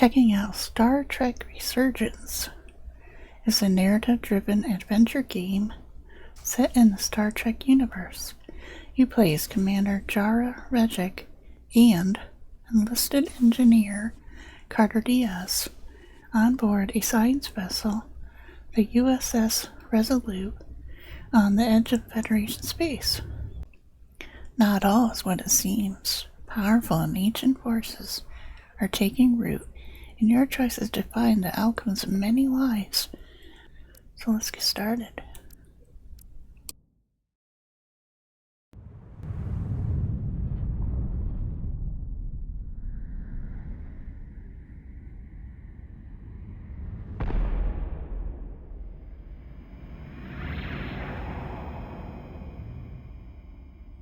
checking out Star Trek Resurgence. It's a narrative-driven adventure game set in the Star Trek universe. You play as Commander Jara Rydek and enlisted engineer Carter Diaz on board a science vessel, the U.S.S Resolute, on the edge of Federation space. Not all is what it seems. Powerful and ancient forces are taking root, and your choices define the outcomes of many lives. So let's get started.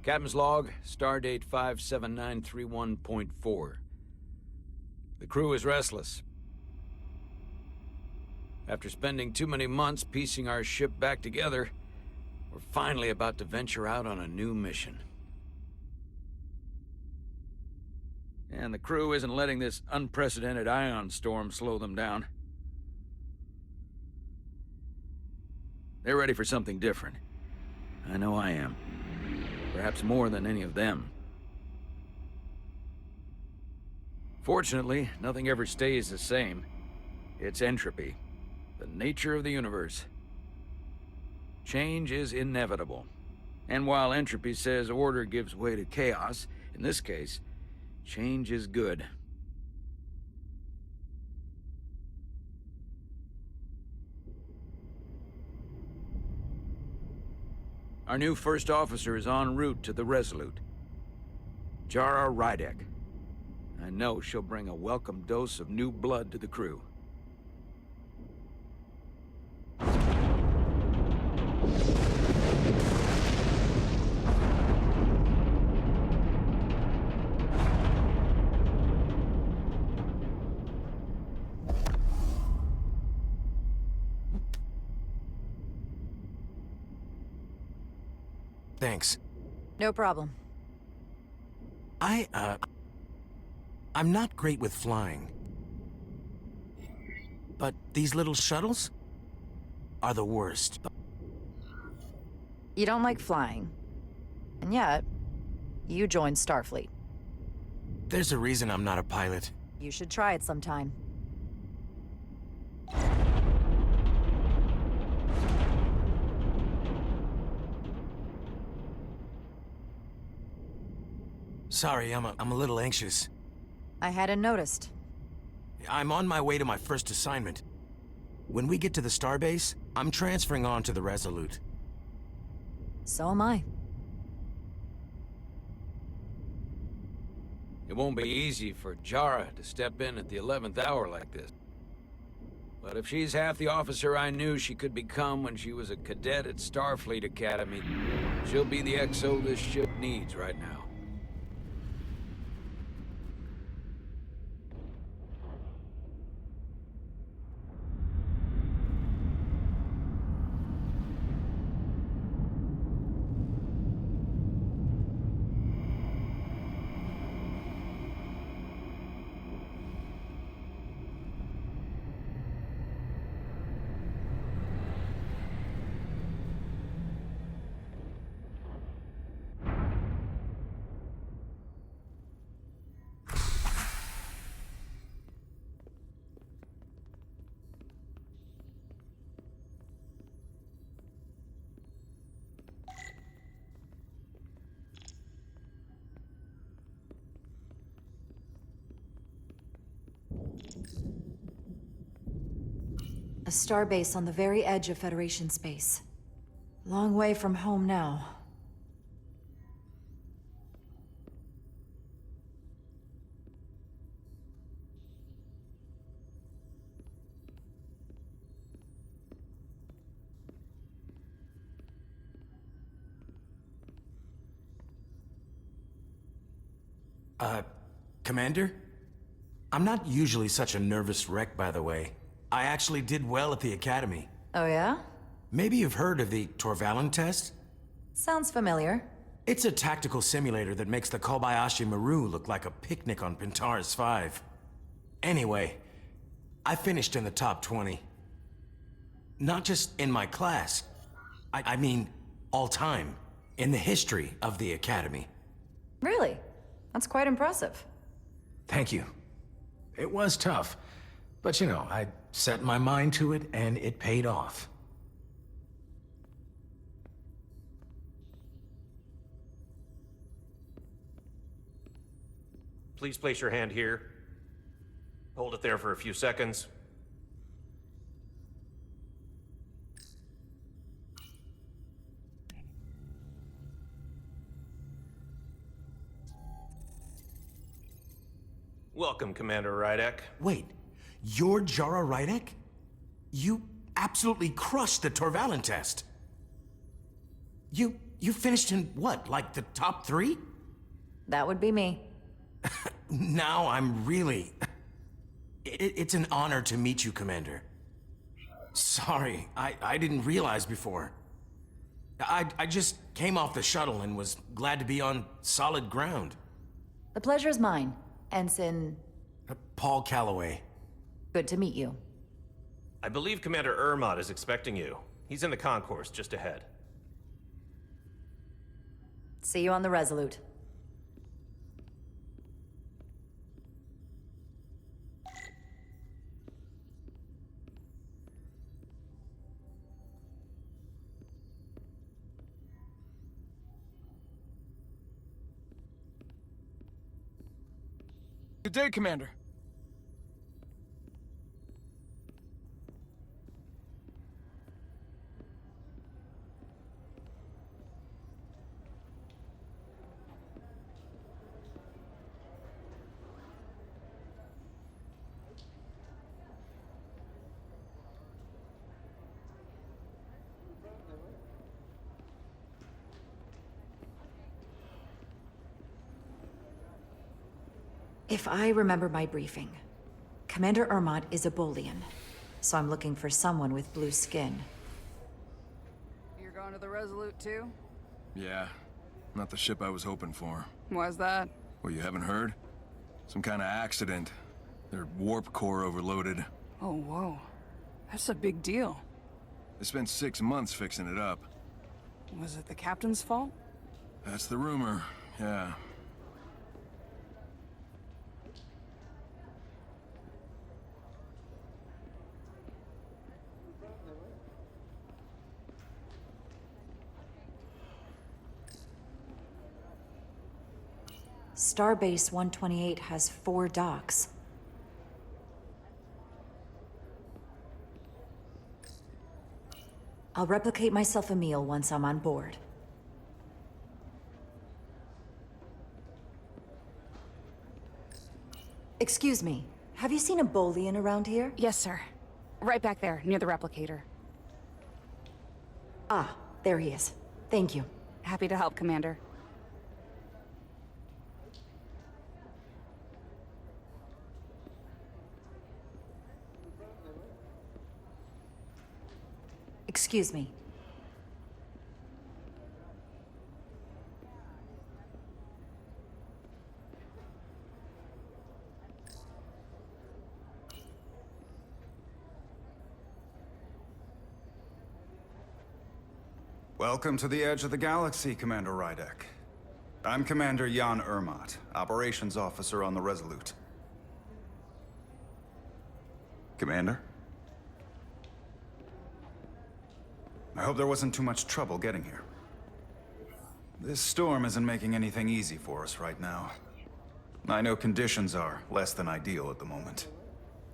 Captain's log, stardate 57931.4. The crew is restless. After spending too many months piecing our ship back together, we're finally about to venture out on a new mission. And the crew isn't letting this unprecedented ion storm slow them down. They're ready for something different. I know I am. Perhaps more than any of them. Fortunately, nothing ever stays the same. It's entropy, the nature of the universe. Change is inevitable. And while entropy says order gives way to chaos, in this case, change is good. Our new first officer is en route to the Resolute. Jara Rydek. I know she'll bring a welcome dose of new blood to the crew. Thanks. No problem. I'm not great with flying. But these little shuttles are the worst. You don't like flying. And yet, you joined Starfleet. There's a reason I'm not a pilot. You should try it sometime. Sorry, I'm a little anxious. I hadn't noticed. I'm on my way to my first assignment. When we get to the starbase, I'm transferring on to the Resolute. So am I. It won't be easy for Jara to step in at the 11th hour like this. But if she's half the officer I knew she could become when she was a cadet at Starfleet Academy, she'll be the XO this ship needs right now. A starbase on the very edge of Federation space. Long way from home now. Commander? I'm not usually such a nervous wreck, by the way. I actually did well at the Academy. Oh yeah? Maybe you've heard of the Torvalin test? Sounds familiar. It's a tactical simulator that makes the Kobayashi Maru look like a picnic on Pintaris 5. Anyway, I finished in the top 20. Not just in my class. I mean, all time. In the history of the Academy. Really? That's quite impressive. Thank you. It was tough. But you know, I set my mind to it and it paid off. Please place your hand here. Hold it there for a few seconds. Welcome, Commander Rydek. Wait, you're Jara Rydek? You absolutely crushed the Torvalin test. You finished in what, like the top 3? That would be me. Now I'm really... It's an honor to meet you, Commander. Sorry, I didn't realize before. I just came off the shuttle and was glad to be on solid ground. The pleasure's mine, Ensign. Paul Calloway. Good to meet you. I believe Commander Ermot is expecting you. He's in the concourse just ahead. See you on the Resolute. Good day, Commander. If I remember my briefing, Commander Ermot is a Bolian, so I'm looking for someone with blue skin. You're going to the Resolute too? Yeah, not the ship I was hoping for. Why's that? Well, you haven't heard? Some kind of accident. Their warp core overloaded. Oh, whoa. That's a big deal. They spent 6 months fixing it up. Was it the captain's fault? That's the rumor, yeah. Starbase 128 has 4 docks. I'll replicate myself a meal once I'm on board. Excuse me, have you seen a Bolian around here? Yes, sir. Right back there, near the replicator. Ah, there he is. Thank you. Happy to help, Commander. Excuse me. Welcome to the edge of the galaxy, Commander Rydek. I'm Commander Jan Ermot, Operations Officer on the Resolute. Commander? I hope there wasn't too much trouble getting here. This storm isn't making anything easy for us right now. I know conditions are less than ideal at the moment.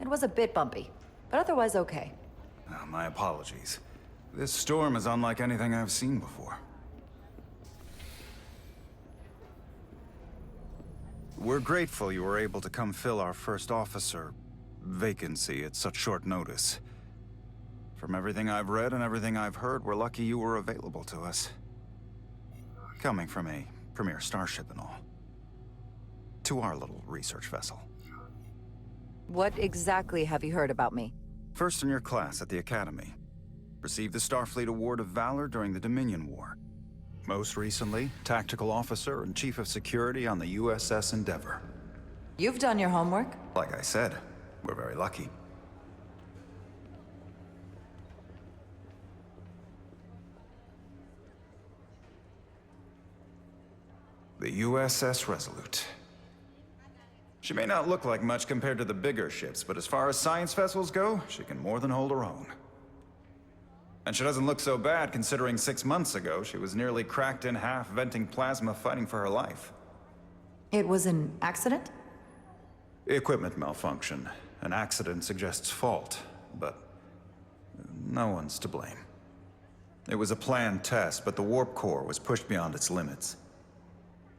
It was a bit bumpy, but otherwise okay. My apologies. This storm is unlike anything I've seen before. We're grateful you were able to come fill our first officer vacancy at such short notice. From everything I've read and everything I've heard, we're lucky you were available to us. Coming from a premier starship and all. To our little research vessel. What exactly have you heard about me? First in your class at the Academy. Received the Starfleet Award of Valor during the Dominion War. Most recently, Tactical Officer and Chief of Security on the U.S.S Endeavor. You've done your homework. Like I said, we're very lucky. The U.S.S Resolute. She may not look like much compared to the bigger ships, but as far as science vessels go, she can more than hold her own. And she doesn't look so bad considering 6 months ago she was nearly cracked in half venting plasma fighting for her life. It was an accident? Equipment malfunction. An accident suggests fault, but no one's to blame. It was a planned test, but the warp core was pushed beyond its limits.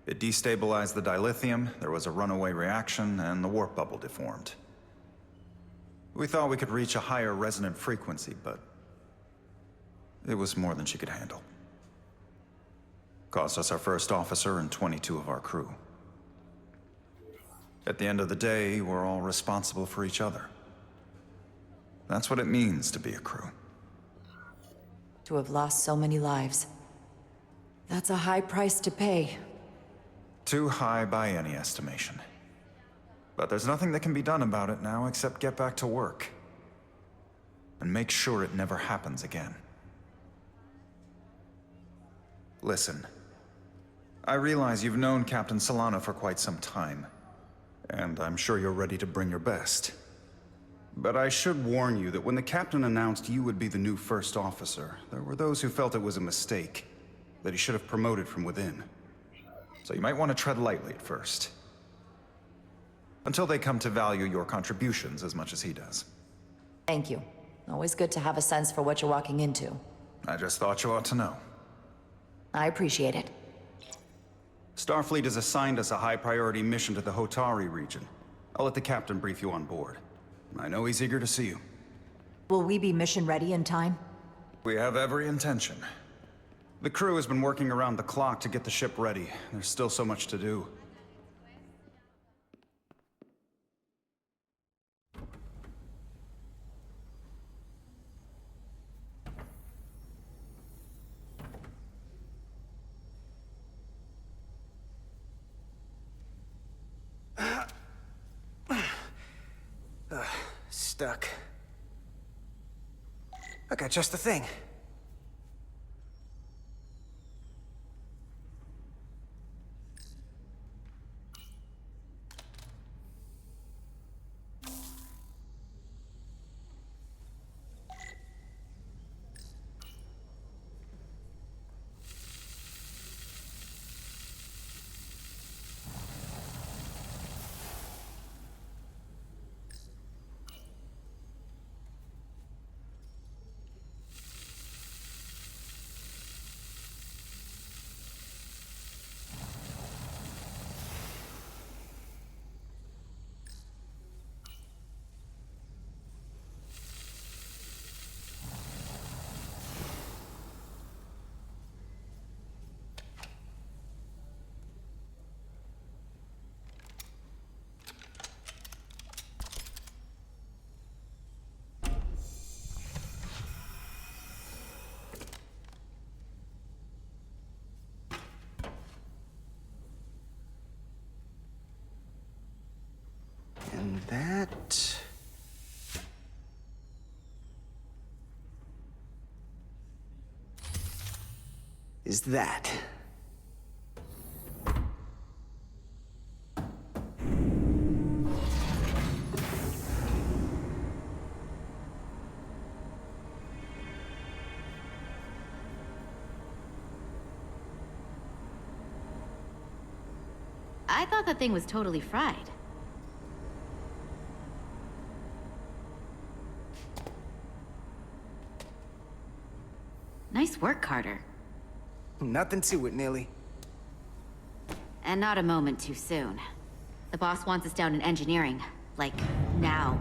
It destabilized the dilithium, there was a runaway reaction, and the warp bubble deformed. We thought we could reach a higher resonant frequency, but it was more than she could handle. Cost us our first officer and 22 of our crew. At the end of the day, we're all responsible for each other. That's what it means to be a crew. To have lost so many lives. That's a high price to pay. Too high by any estimation. But there's nothing that can be done about it now except get back to work. And make sure it never happens again. Listen. I realize you've known Captain Solana for quite some time. And I'm sure you're ready to bring your best. But I should warn you that when the captain announced you would be the new first officer, there were those who felt it was a mistake, that he should have promoted from within. So you might want to tread lightly at first. Until they come to value your contributions as much as he does. Thank you. Always good to have a sense for what you're walking into. I just thought you ought to know. I appreciate it. Starfleet has assigned us a high-priority mission to the Hotari region. I'll let the captain brief you on board. I know he's eager to see you. Will we be mission ready in time? We have every intention. The crew has been working around the clock to get the ship ready. There's still so much to do. Stuck. I got just the thing. And that... is that. I thought that thing was totally fried. Nice work, Carter. Nothing to it, Nilly. And not a moment too soon. The boss wants us down in engineering. Like, now.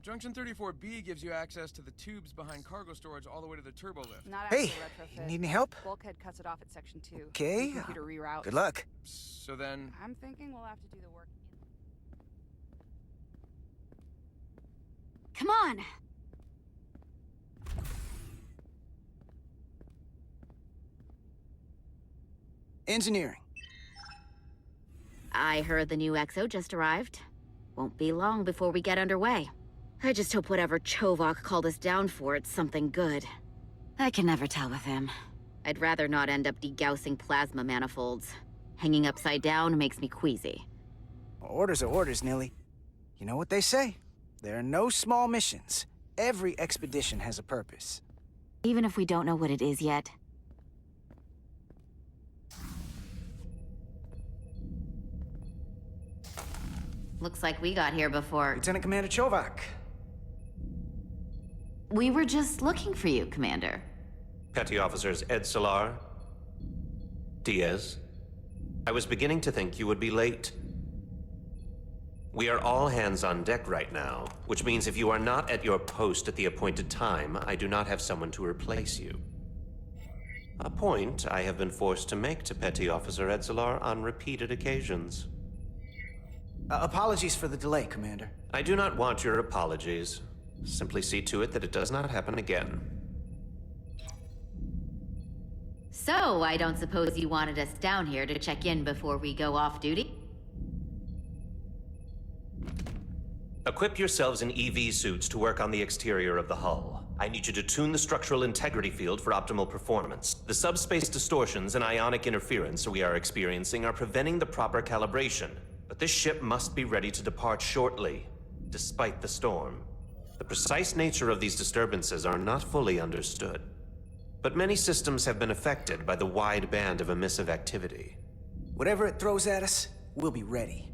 Junction 34B gives you access to the tubes behind cargo storage all the way to the turbo lift. Hey, you need any help? Bulkhead cuts it off at section 2. Okay. Computer reroute. Good luck. So then... I'm thinking we'll have to do the work. Come on! Engineering. I heard the new XO just arrived. Won't be long before we get underway. I just hope whatever Chovak called us down for, it's something good. I can never tell with him. I'd rather not end up degaussing plasma manifolds. Hanging upside down makes me queasy. Orders are orders, Nilly. You know what they say? There are no small missions. Every expedition has a purpose. Even if we don't know what it is yet. Looks like we got here before... Lieutenant Commander Chovak. We were just looking for you, Commander. Petty Officers Edsalar, Diaz. I was beginning to think you would be late. We are all hands on deck right now, which means if you are not at your post at the appointed time, I do not have someone to replace you. A point I have been forced to make to Petty Officer Edsalar on repeated occasions. Apologies for the delay, Commander. I do not want your apologies. Simply see to it that it does not happen again. So, I don't suppose you wanted us down here to check in before we go off duty? Equip yourselves in EV suits to work on the exterior of the hull. I need you to tune the structural integrity field for optimal performance. The subspace distortions and ionic interference we are experiencing are preventing the proper calibration. But this ship must be ready to depart shortly, despite the storm. The precise nature of these disturbances are not fully understood. But many systems have been affected by the wide band of emissive activity. Whatever it throws at us, we'll be ready.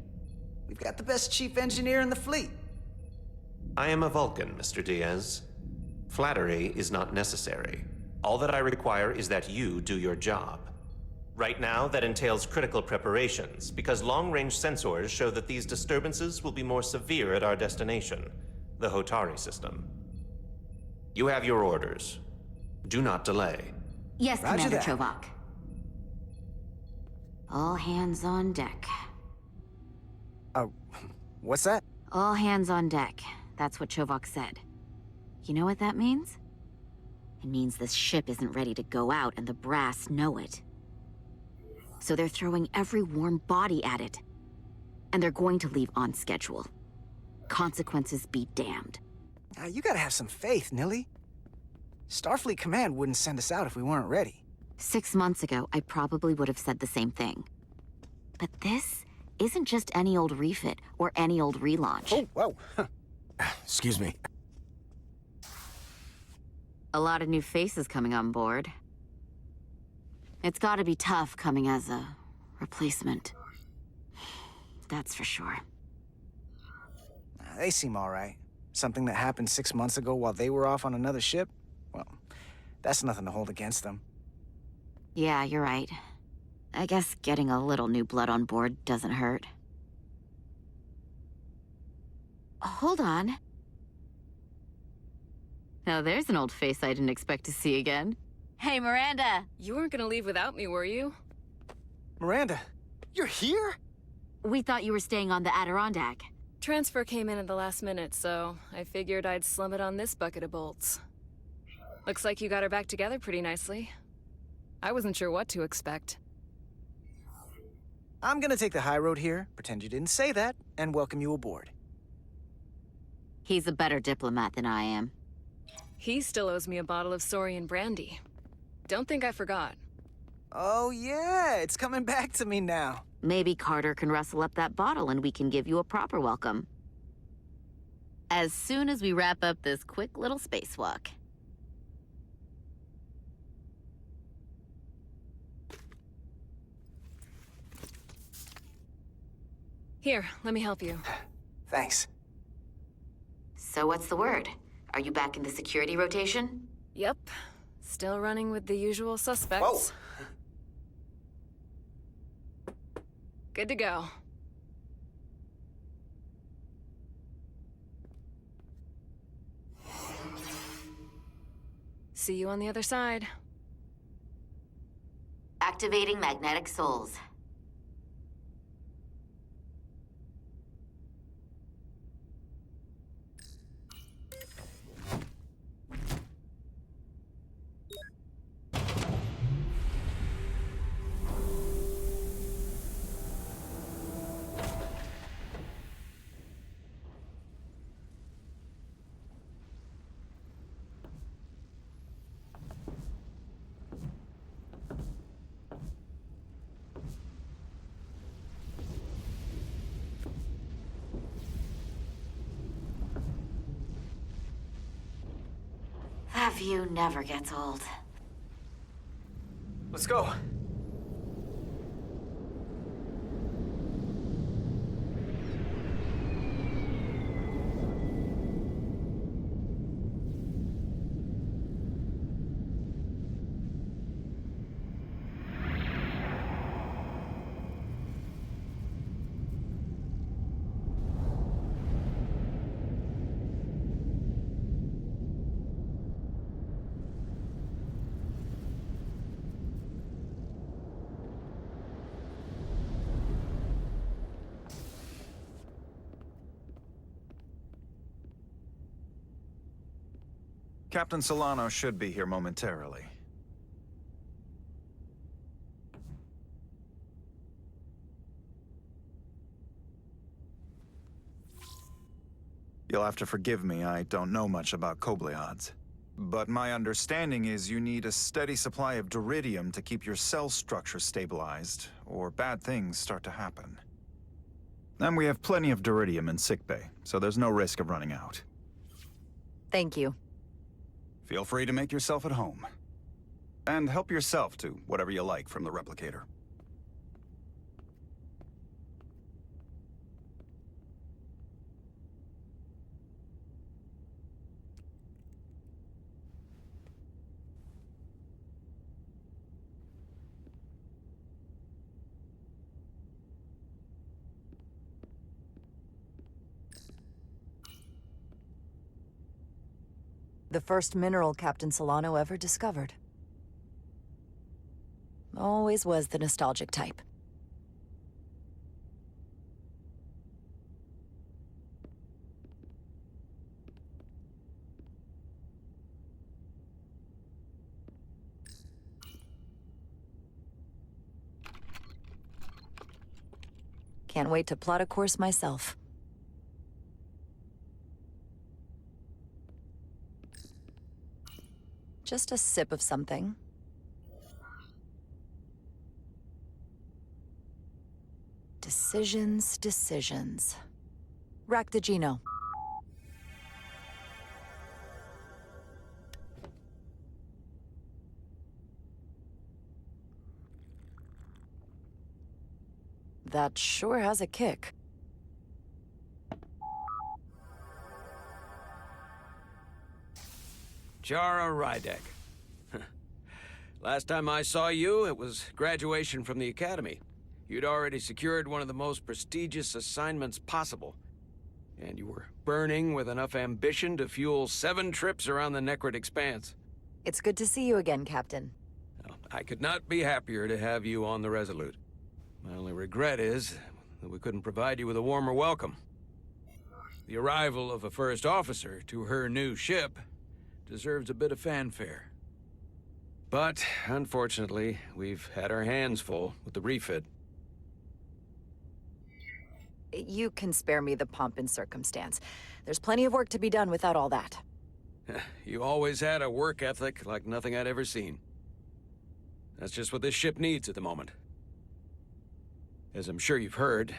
We've got the best chief engineer in the fleet. I am a Vulcan, Mr. Diaz. Flattery is not necessary. All that I require is that you do your job. Right now, that entails critical preparations, because long-range sensors show that these disturbances will be more severe at our destination, the Hotari system. You have your orders. Do not delay. Yes, Roger Commander that. Chovak. All hands on deck. What's that? All hands on deck. That's what Chovak said. You know what that means? It means this ship isn't ready to go out and the brass know it. So they're throwing every warm body at it. And they're going to leave on schedule. Consequences be damned. You gotta have some faith, Nilly. Starfleet Command wouldn't send us out if we weren't ready. 6 months ago, I probably would have said the same thing. But this isn't just any old refit or any old relaunch. Oh, whoa. Excuse me. A lot of new faces coming on board. It's gotta be tough coming as a replacement. That's for sure. They seem all right. Something that happened 6 months ago while they were off on another ship? Well, that's nothing to hold against them. Yeah, you're right. I guess getting a little new blood on board doesn't hurt. Hold on. Now there's an old face I didn't expect to see again. Hey, Miranda! You weren't gonna leave without me, were you? Miranda, you're here? We thought you were staying on the Adirondack. Transfer came in at the last minute, so I figured I'd slum it on this bucket of bolts. Looks like you got her back together pretty nicely. I wasn't sure what to expect. I'm gonna take the high road here, pretend you didn't say that, and welcome you aboard. He's a better diplomat than I am. He still owes me a bottle of Saurian brandy. Don't think I forgot. Oh yeah, it's coming back to me now. Maybe Carter can rustle up that bottle and we can give you a proper welcome. As soon as we wrap up this quick little spacewalk. Here, let me help you. Thanks. So what's the word? Are you back in the security rotation? Yep. Still running with the usual suspects. Whoa! Good to go. See you on the other side. Activating magnetic souls. have you never gets old. Let's go. Captain Solano should be here momentarily. You'll have to forgive me, I don't know much about Kobleods. But my understanding is you need a steady supply of duridium to keep your cell structure stabilized, or bad things start to happen. And we have plenty of duridium in sickbay, so there's no risk of running out. Thank you. Feel free to make yourself at home. And help yourself to whatever you like from the replicator. The first mineral Captain Solano ever discovered. Always was the nostalgic type. Can't wait to plot a course myself. Just a sip of something. Decisions, decisions. Rack the Geno. That sure has a kick. Jara Rydek. Last time I saw you, it was graduation from the academy. You'd already secured one of the most prestigious assignments possible. And you were burning with enough ambition to fuel 7 trips around the Necrid Expanse. It's good to see you again, Captain. Well, I could not be happier to have you on the Resolute. My only regret is that we couldn't provide you with a warmer welcome. The arrival of a first officer to her new ship deserves a bit of fanfare. But, unfortunately, we've had our hands full with the refit. You can spare me the pomp and circumstance. There's plenty of work to be done without all that. You always had a work ethic like nothing I'd ever seen. That's just what this ship needs at the moment. As I'm sure you've heard,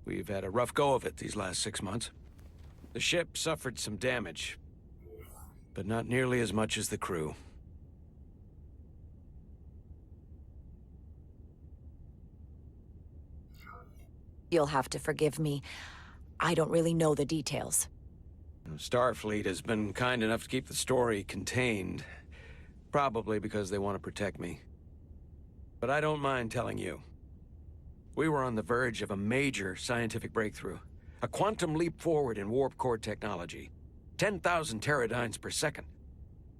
we've had a rough go of it these last 6 months. The ship suffered some damage, but not nearly as much as the crew. You'll have to forgive me. I don't really know the details. Starfleet has been kind enough to keep the story contained, probably because they want to protect me. But I don't mind telling you. We were on the verge of a major scientific breakthrough. A quantum leap forward in warp core technology. 10,000 teradynes per second.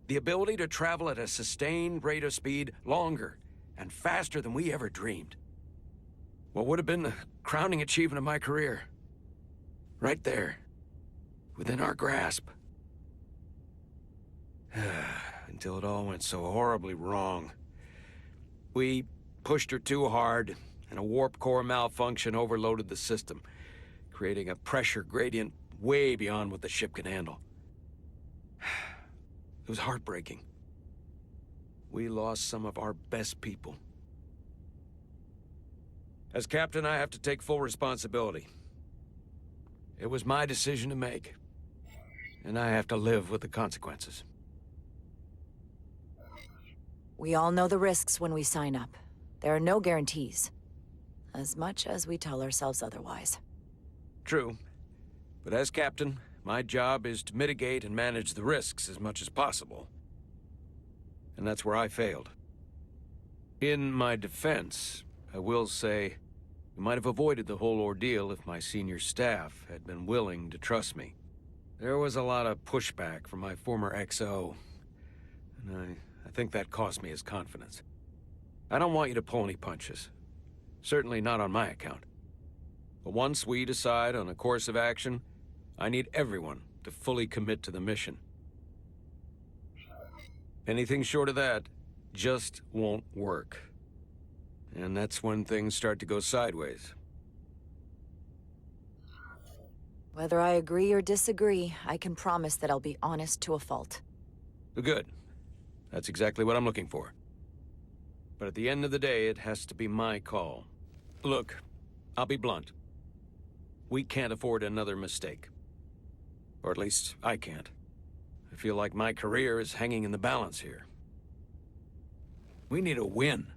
The ability to travel at a sustained rate of speed longer and faster than we ever dreamed. What would have been the crowning achievement of my career. Right there. Within our grasp. Until it all went so horribly wrong. We pushed her too hard, and a warp core malfunction overloaded the system, creating a pressure gradient way beyond what the ship could handle. It was heartbreaking. We lost some of our best people. As captain, I have to take full responsibility. It was my decision to make, and I have to live with the consequences. We all know the risks when we sign up. There are no guarantees. As much as we tell ourselves otherwise. True. But as captain, my job is to mitigate and manage the risks as much as possible. And that's where I failed. In my defense, I will say, we might have avoided the whole ordeal if my senior staff had been willing to trust me. There was a lot of pushback from my former XO, and I think that cost me his confidence. I don't want you to pull any punches. Certainly not on my account. But once we decide on a course of action, I need everyone to fully commit to the mission. Anything short of that just won't work. And that's when things start to go sideways. Whether I agree or disagree, I can promise that I'll be honest to a fault. Good. That's exactly what I'm looking for. But at the end of the day, it has to be my call. Look, I'll be blunt. We can't afford another mistake. Or at least, I can't. I feel like my career is hanging in the balance here. We need a win.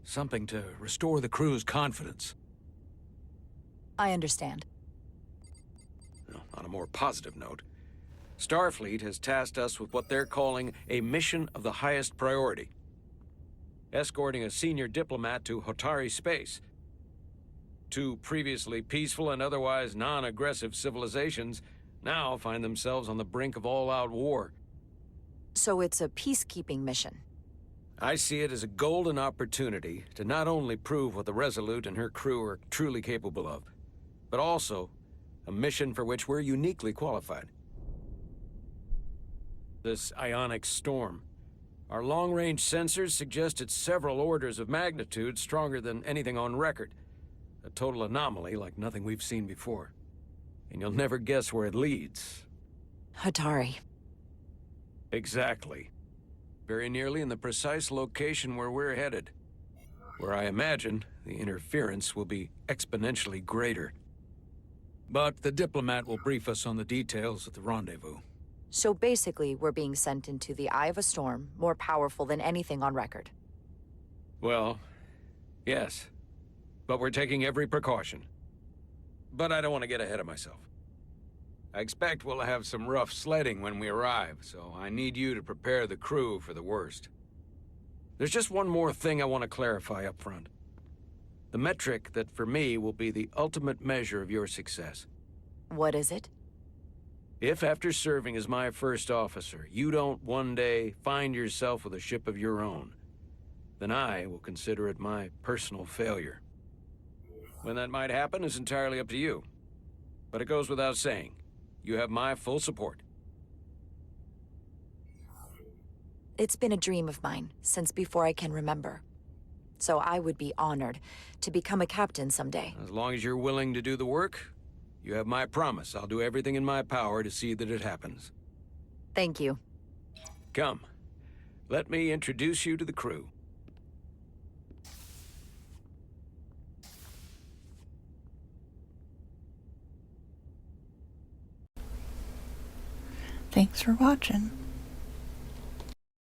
Something to restore the crew's confidence. I understand. Now, on a more positive note, Starfleet has tasked us with what they're calling a mission of the highest priority. Escorting a senior diplomat to Hotari space. Two previously peaceful and otherwise non-aggressive civilizations now find themselves on the brink of all-out war. So it's a peacekeeping mission? I see it as a golden opportunity to not only prove what the Resolute and her crew are truly capable of, but also a mission for which we're uniquely qualified. This ionic storm. Our long-range sensors suggest it's several orders of magnitude stronger than anything on record. A total anomaly like nothing we've seen before. And you'll never guess where it leads. Hotari. Exactly. Very nearly in the precise location where we're headed. Where I imagine the interference will be exponentially greater. But the diplomat will brief us on the details at the rendezvous. So basically, we're being sent into the eye of a storm, more powerful than anything on record. Well, yes. But we're taking every precaution. But I don't want to get ahead of myself. I expect we'll have some rough sledding when we arrive, so I need you to prepare the crew for the worst. There's just one more thing I want to clarify up front. The metric that for me will be the ultimate measure of your success. What is it? If after serving as my first officer, you don't one day find yourself with a ship of your own, then I will consider it my personal failure. When that might happen is entirely up to you. But it goes without saying, you have my full support. It's been a dream of mine since before I can remember. So I would be honored to become a captain someday. As long as you're willing to do the work, you have my promise. I'll do everything in my power to see that it happens. Thank you. Come, let me introduce you to the crew. Thanks for watching.